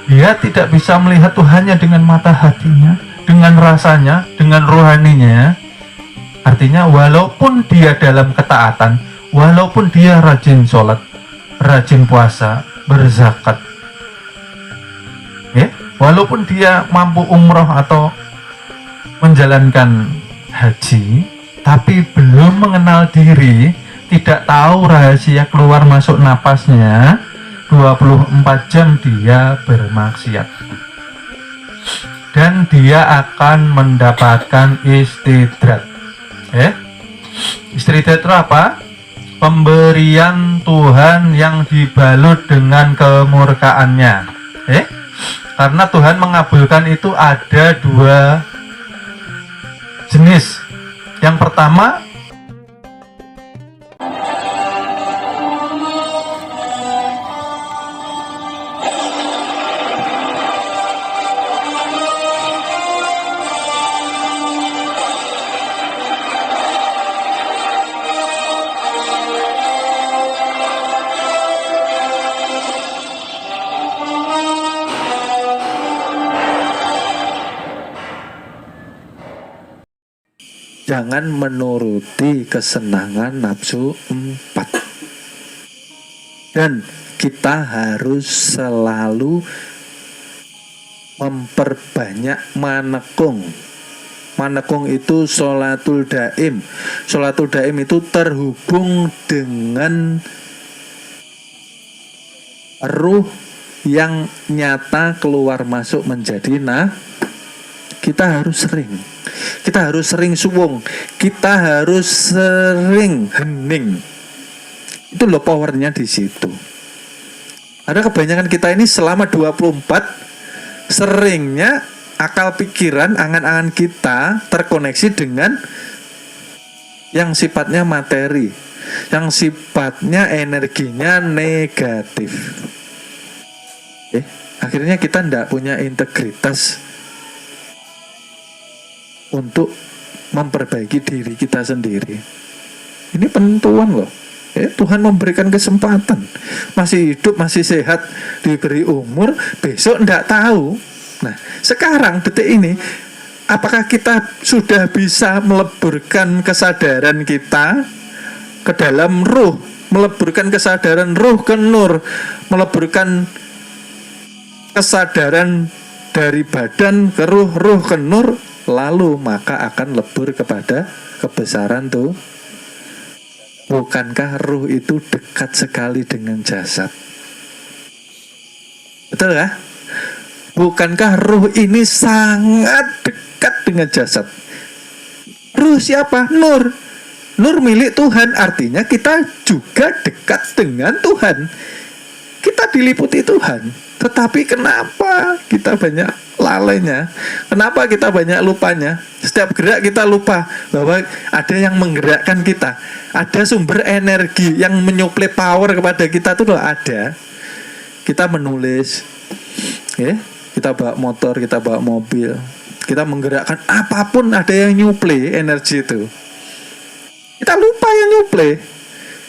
Dia tidak bisa melihat Tuhannya dengan mata hatinya, dengan rasanya, dengan rohaninya. Artinya walaupun dia dalam ketaatan, walaupun dia rajin sholat, rajin puasa, berzakat, walaupun dia mampu umroh atau menjalankan haji, tapi belum mengenal diri, tidak tahu rahasia keluar masuk napasnya, 24 jam dia bermaksiat. Dan dia akan mendapatkan istidrat. Istidrat itu apa? Pemberian Tuhan yang dibalut dengan kemurkaannya. Karena Tuhan mengabulkan itu ada dua jenis. Yang pertama, jangan menuruti kesenangan nafsu 4. Dan kita harus selalu memperbanyak manekung. Manekung itu sholatul daim. Sholatul daim itu terhubung dengan ruh yang nyata keluar masuk menjadi kita harus sering suwung, kita harus sering hening. Itu loh powernya di situ. Ada kebanyakan kita ini selama 24 seringnya akal pikiran, angan-angan kita terkoneksi dengan yang sifatnya materi, yang sifatnya energinya negatif. Akhirnya kita tidak punya integritas untuk memperbaiki diri kita sendiri. Ini penentuan loh. Tuhan memberikan kesempatan, masih hidup, masih sehat, diberi umur, besok tidak tahu. Nah, sekarang detik ini, apakah kita sudah bisa meleburkan kesadaran kita ke dalam ruh, meleburkan kesadaran ruh ke nur, meleburkan kesadaran dari badan ke ruh, ruh ke nur, lalu maka akan lebur kepada kebesaran tuh. Bukankah ruh itu dekat sekali dengan jasad? Betul ya? Bukankah ruh ini sangat dekat dengan jasad? Ruh siapa? Nur. Nur milik Tuhan, artinya kita juga dekat dengan Tuhan. Kita diliputi Tuhan. Tetapi kenapa kita banyak lalainya? Kenapa kita banyak lupanya? Setiap gerak kita lupa bahwa ada yang menggerakkan kita. Ada sumber energi yang menyuplai power kepada kita, itu ada. Kita menulis, kita bawa motor, kita bawa mobil, kita menggerakkan apapun, ada yang nyuplai energi itu. Kita lupa yang nyuplai,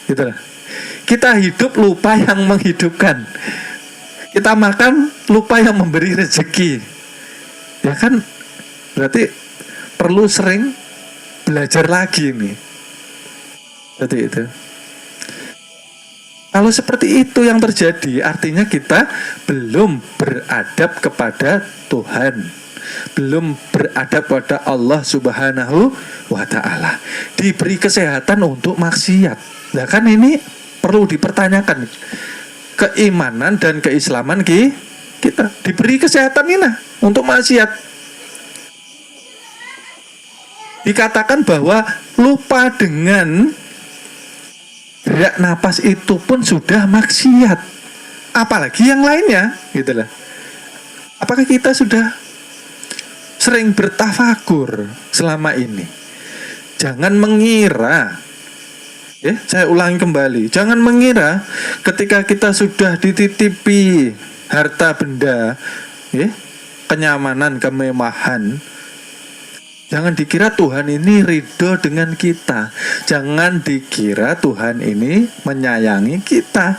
gitu. Kita hidup lupa yang menghidupkan. Kita makan lupa yang memberi rezeki. Ya kan, berarti perlu sering belajar lagi nih. Berarti itu. Kalau seperti itu yang terjadi, artinya kita belum beradab kepada Tuhan, belum beradab pada Allah Subhanahu wa Ta'ala. Diberi kesehatan untuk maksiat. Nah kan ini perlu dipertanyakan. Keimanan dan keislaman kita diberi kesehatan ini untuk maksiat. Dikatakan bahwa lupa dengan gerak napas itu pun sudah maksiat, apalagi yang lainnya, gitulah. Apakah kita sudah sering bertafakur selama ini? Jangan mengira, saya ulangi kembali, jangan mengira ketika kita sudah dititipi harta benda, kenyamanan, kemewahan, jangan dikira Tuhan ini ridho dengan kita. Jangan dikira Tuhan ini menyayangi kita.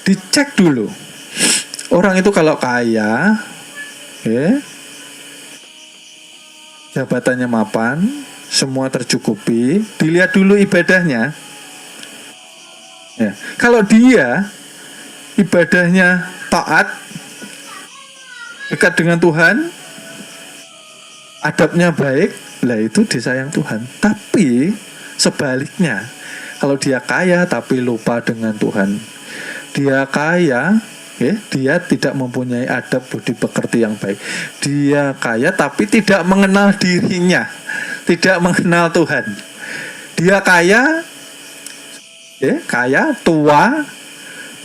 Dicek dulu Orang itu kalau kaya, jabatannya mapan, semua tercukupi, dilihat dulu ibadahnya. Ya. Kalau dia ibadahnya taat, dekat dengan Tuhan, adabnya baik, lah itu disayang Tuhan. Tapi sebaliknya, kalau dia kaya tapi lupa dengan Tuhan, dia kaya, dia tidak mempunyai adab budi pekerti yang baik, dia kaya tapi tidak mengenal dirinya, tidak mengenal Tuhan, dia kaya, kaya, tua,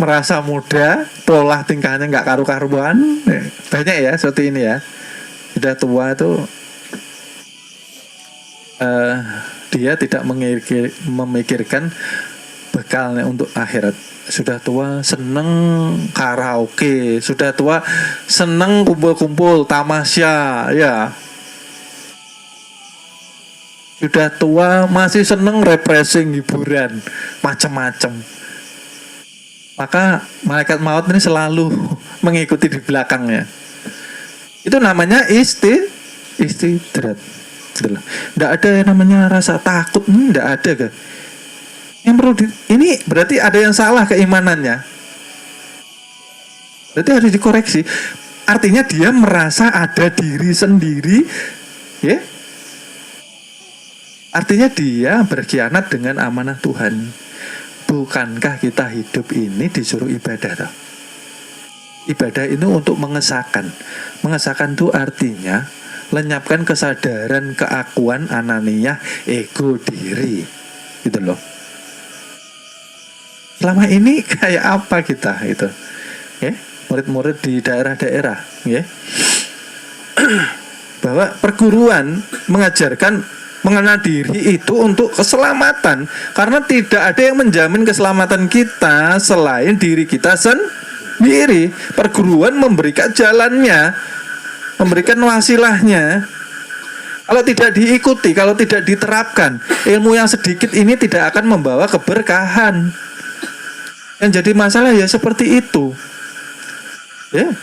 merasa muda, pola tingkahnya nggak karu-karuan, banyak ya seperti ini ya. Sudah tua itu dia tidak memikirkan bekalnya untuk akhirat. Sudah tua seneng karaoke, sudah tua seneng kumpul-kumpul tamasya, ya. Sudah tua masih seneng refreshing, hiburan, macam-macam. Maka malaikat maut ini selalu mengikuti di belakangnya. Itu namanya istidrat. Tidak ada yang namanya rasa takut, tidak ada kan? Yang perlu ini berarti ada yang salah keimanannya. Berarti harus dikoreksi. Artinya dia merasa ada diri sendiri, ya. Artinya dia berkhianat dengan amanah Tuhan. Bukankah kita hidup ini disuruh ibadah toh? Ibadah itu untuk mengesahkan. Mengesahkan itu artinya lenyapkan kesadaran, keakuan, ananiyah, ego diri. Gitu loh. Selama ini kayak apa kita itu? Murid-murid di daerah-daerah, bahwa perguruan mengajarkan mengenal diri itu untuk keselamatan, karena tidak ada yang menjamin keselamatan kita selain diri kita sendiri. Perguruan memberikan jalannya, memberikan wasilahnya. Kalau tidak diikuti, kalau tidak diterapkan, ilmu yang sedikit ini tidak akan membawa keberkahan. Yang jadi masalah ya seperti itu. Ya.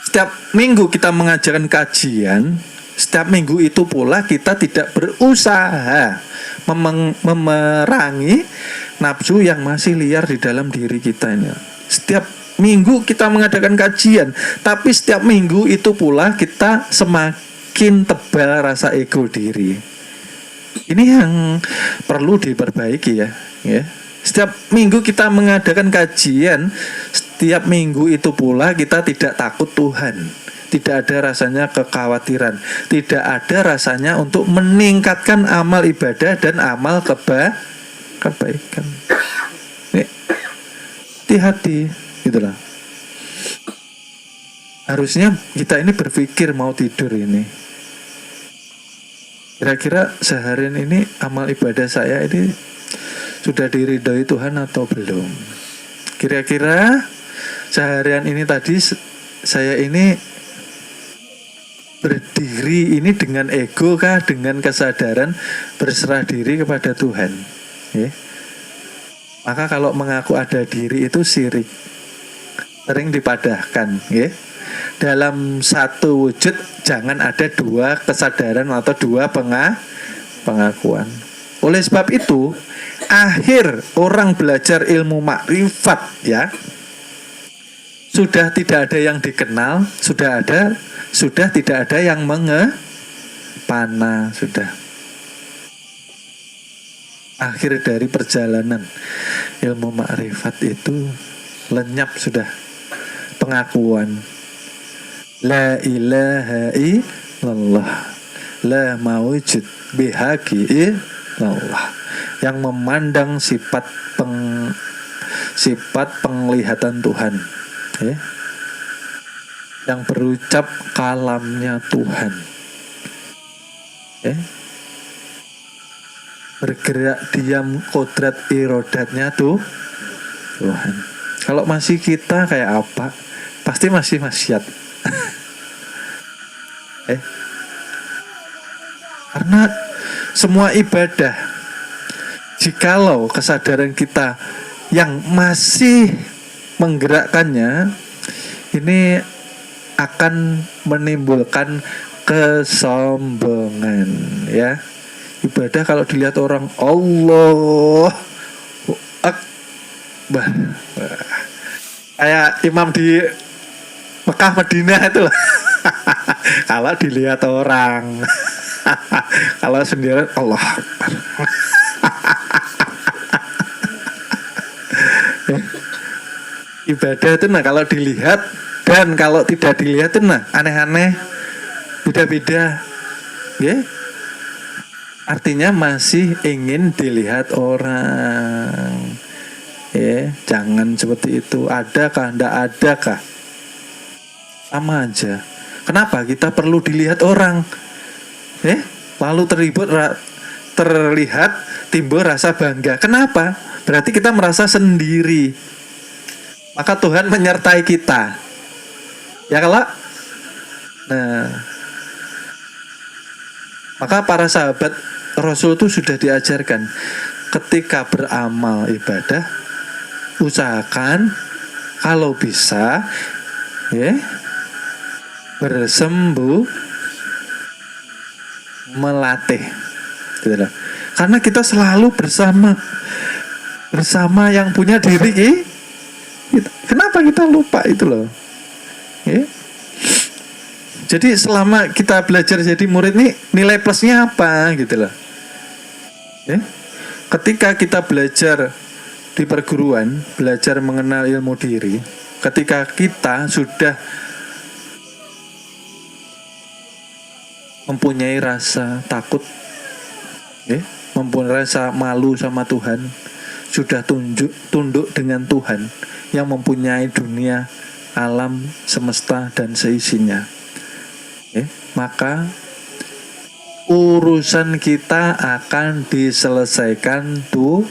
Setiap minggu kita mengajarkan kajian, setiap minggu itu pula kita tidak berusaha memerangi nafsu yang masih liar di dalam diri kita ini. Setiap minggu kita mengadakan kajian, tapi setiap minggu itu pula kita semakin tebal rasa ego diri. Ini yang perlu diperbaiki ya. Setiap minggu kita mengadakan kajian, setiap minggu itu pula kita tidak takut Tuhan. Tidak ada rasanya kekhawatiran, tidak ada rasanya untuk meningkatkan amal ibadah dan amal kebaikan. Hati-hati, gitulah. Harusnya kita ini berpikir mau tidur ini. Kira-kira seharian ini amal ibadah saya ini sudah diridhoi Tuhan atau belum? Kira-kira seharian ini tadi saya ini berdiri ini dengan ego kah, dengan kesadaran berserah diri kepada Tuhan? Maka kalau mengaku ada diri itu syirik, sering dipadahkan. Dalam satu wujud jangan ada dua kesadaran atau dua pengakuan. Oleh sebab itu, akhir orang belajar ilmu makrifat ya, sudah tidak ada yang dikenal, sudah tidak ada yang mengepana, sudah. Akhir dari perjalanan ilmu makrifat itu lenyap sudah pengakuan la ilaha illallah, la mawujud bihaqi illallah, yang memandang sifat penglihatan Tuhan, yang berucap kalamnya Tuhan, bergerak diam kodrat irodatnya Tuhan. Kalau masih kita kayak apa? Pasti masih maksiat. Karena semua ibadah, jikalau kesadaran kita yang masih menggerakkannya ini akan menimbulkan kesombongan, ya. Ibadah kalau dilihat orang, Allah Akbar, kayak imam di Mekah Madinah itu loh. Kalau dilihat orang, kalau sendiri Allah Akbar. Ibadah itu nah kalau dilihat dan kalau tidak dilihat itu nah aneh-aneh, beda-beda, ya. Artinya masih ingin dilihat orang, ya. Jangan seperti itu. Adakah, ndak adakah, sama aja. Kenapa kita perlu dilihat orang, ya? Lalu terlihat timbul rasa bangga. Kenapa? Berarti kita merasa sendiri. Maka Tuhan menyertai kita. Ya kalau nah, maka para sahabat Rasul itu sudah diajarkan ketika beramal ibadah, usahakan kalau bisa, ya, melatih, gitu loh. Karena kita selalu bersama yang punya diri. Kenapa kita lupa itu loh, ya? Jadi selama kita belajar jadi murid nih, nilai plusnya apa gitu loh, ya? Ketika kita belajar di perguruan, belajar mengenal ilmu diri, ketika kita sudah mempunyai rasa takut, ya, mempunyai rasa malu sama Tuhan, sudah tunduk dengan Tuhan yang mempunyai dunia, alam, semesta dan seisinya, ya, maka urusan kita akan diselesaikan Tuhan.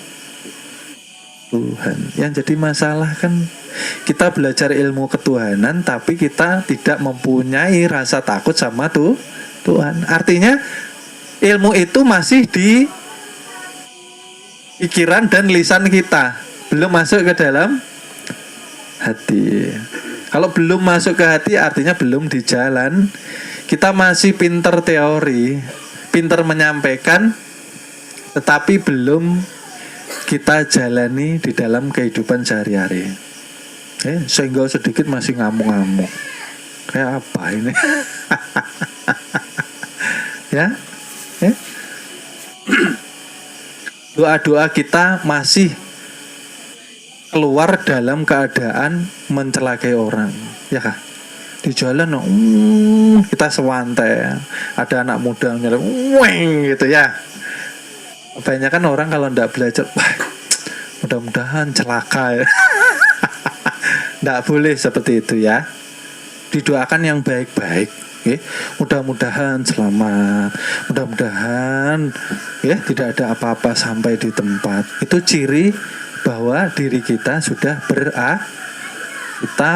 Yang jadi masalah kan kita belajar ilmu ketuhanan tapi kita tidak mempunyai rasa takut sama Tuhan. Artinya ilmu itu masih di pikiran dan lisan kita, belum masuk ke dalam hati. Kalau belum masuk ke hati artinya belum di jalan. Kita masih pinter teori, pinter menyampaikan, tetapi belum kita jalani di dalam kehidupan sehari-hari. Sehingga sedikit masih ngamuk-ngamuk. Kayak apa ini? Ya? Doa-doa kita masih keluar dalam keadaan mencelakai orang, ya kah? Di jalan kita sewantai, ada anak muda nyerang gitu ya. Kebanyakan orang kalau ndak belajar, wah, mudah-mudahan celaka ya. Ndak boleh seperti itu ya. Didoakan yang baik-baik, ya. Mudah-mudahan selamat, mudah-mudahan ya tidak ada apa-apa sampai di tempat. Itu ciri bahwa diri kita sudah kita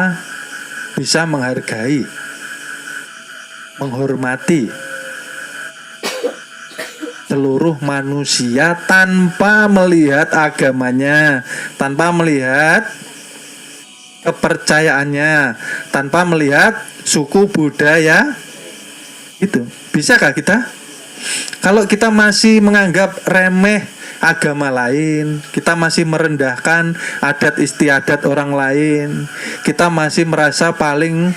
bisa menghargai, menghormati seluruh manusia tanpa melihat agamanya, tanpa melihat kepercayaannya, tanpa melihat suku budaya. Itu bisakah kita? Kalau kita masih menganggap remeh agama lain, kita masih merendahkan adat istiadat orang lain, kita masih merasa paling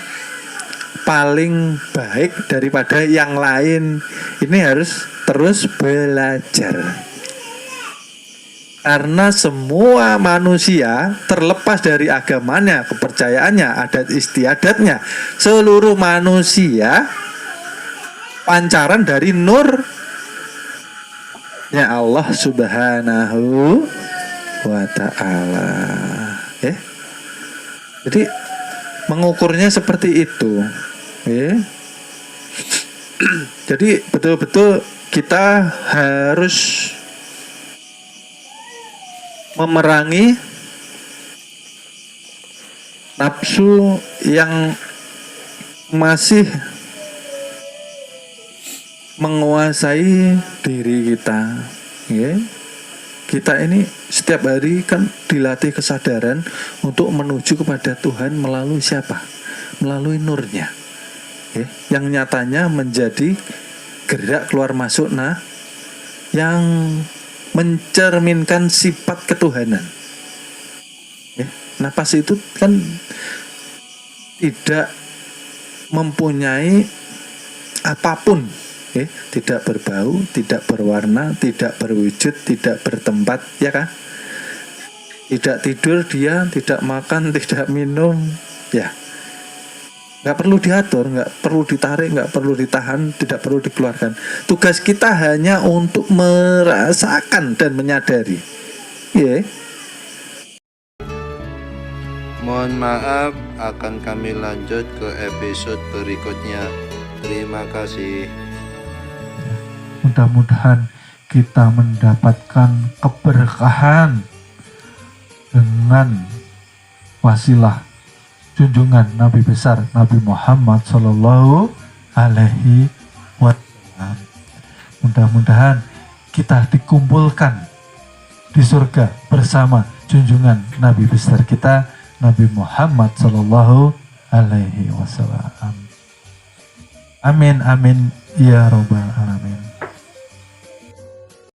baik daripada yang lain, ini harus terus belajar. Karena semua manusia terlepas dari agamanya, kepercayaannya, adat istiadatnya, seluruh manusia pancaran dari nur ya Allah Subhanahu wa ta'ala, ya. Jadi mengukurnya seperti itu, ya. Jadi betul-betul kita harus memerangi nafsu yang masih menguasai diri kita, ya. kita ini setiap hari kan dilatih kesadaran untuk menuju kepada Tuhan melalui siapa? Melalui nurnya. Ya, yang nyatanya menjadi gerak keluar masuk yang mencerminkan sifat ketuhanan. Ya, napas itu kan tidak mempunyai apapun, ya, tidak berbau, tidak berwarna, tidak berwujud, tidak bertempat, ya kan? Tidak tidur dia, tidak makan, tidak minum, ya. Nggak perlu diatur, nggak perlu ditarik, nggak perlu ditahan, tidak perlu dikeluarkan. Tugas kita hanya untuk merasakan dan menyadari, ya. Mohon maaf, akan kami lanjut ke episode berikutnya. Terima kasih. Mudah-mudahan kita mendapatkan keberkahan dengan wasilah junjungan Nabi besar Nabi Muhammad Sallallahu Alaihi Wasallam. Mudah-mudahan kita dikumpulkan di surga bersama junjungan Nabi besar kita Nabi Muhammad Sallallahu Alaihi Wasallam. Amin amin ya robbal alamin.